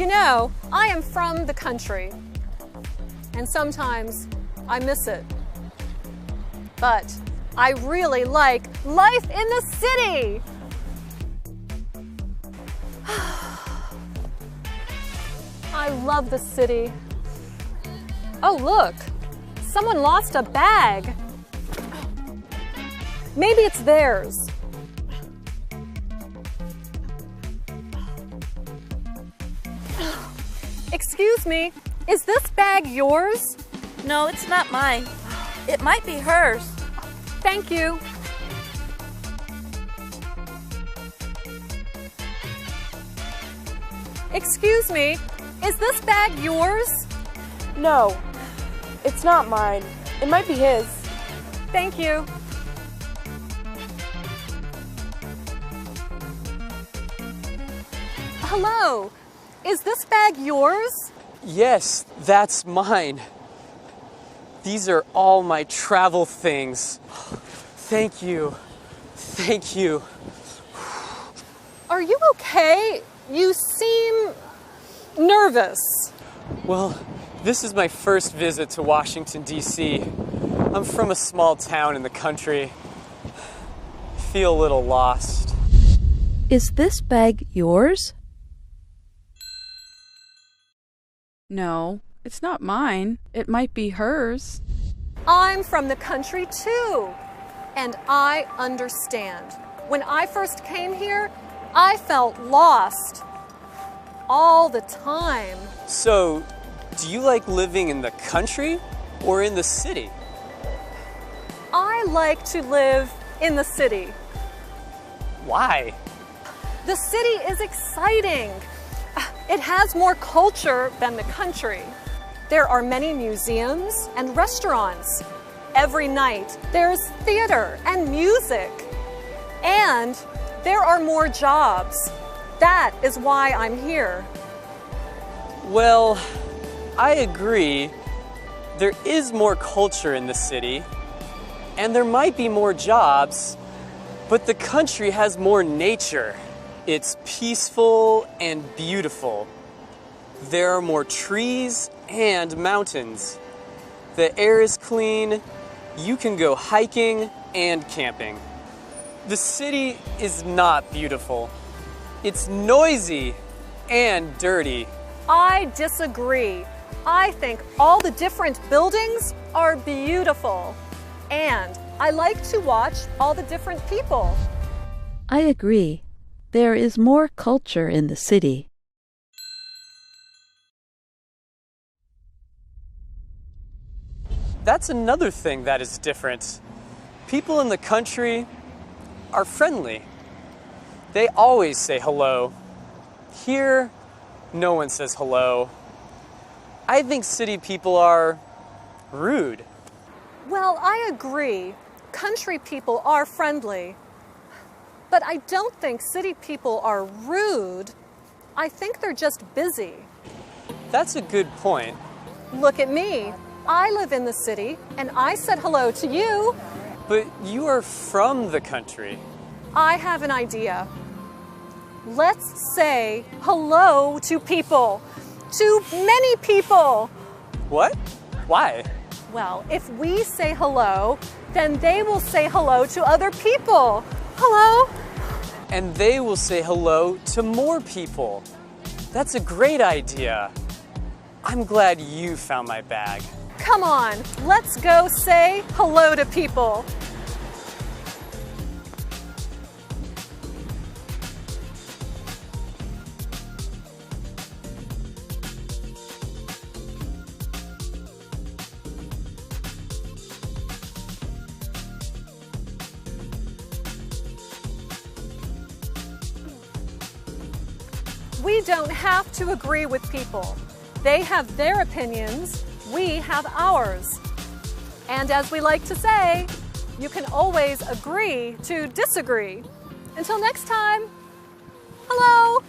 You know, I am from the country, and sometimes I miss it. But I really like life in the city. I love the city. Oh, look, someone lost a bag. Maybe it's theirs. Excuse me, is this bag yours? No, it's not mine. It might be hers. Thank you. Excuse me, is this bag yours? No, it's not mine. It might be his. Thank you. Hello, is this bag yours? Yes, that's mine. These are all my travel things. Thank you. Thank you. Are you okay? You seem nervous. Well, this is my first visit to Washington, D.C. I'm from a small town in the country. I feel a little lost. Is this bag yours? No, it's not mine. It might be hers. I'm from the country too, and I understand. When I first came here, I felt lost all the time. So, do you like living in the country or in the city? I like to live in the city. Why? The city is exciting. It has more culture than the country. There are many museums and restaurants. Every night there's theater and music. And there are more jobs. That is why I'm here. Well, I agree. There is more culture in the city, and there might be more jobs, but the country has more nature. It's peaceful and beautiful. There are more trees and mountains. The air is clean. You can go hiking and camping. The city is not beautiful. It's noisy and dirty. I disagree. I think all the different buildings are beautiful. And I like to watch all the different people. I agree. There is more culture in the city. That's another thing that is different. People in the country are friendly. They always say hello. Here, no one says hello. I think city people are rude. Well, I agree. Country people are friendly. But I don't think city people are rude. I think they're just busy. That's a good point. Look at me. I live in the city, and I said hello to you. But you are from the country. I have an idea. Let's say hello to people. To many people. What? Why? Well, if we say hello, then they will say hello to other people. Hello? And they will say hello to more people. That's a great idea. I'm glad you found my bag. Come on, let's go say hello to people. We don't have to agree with people. They have their opinions, we have ours. And as we like to say, you can always agree to disagree. Until next time, hello!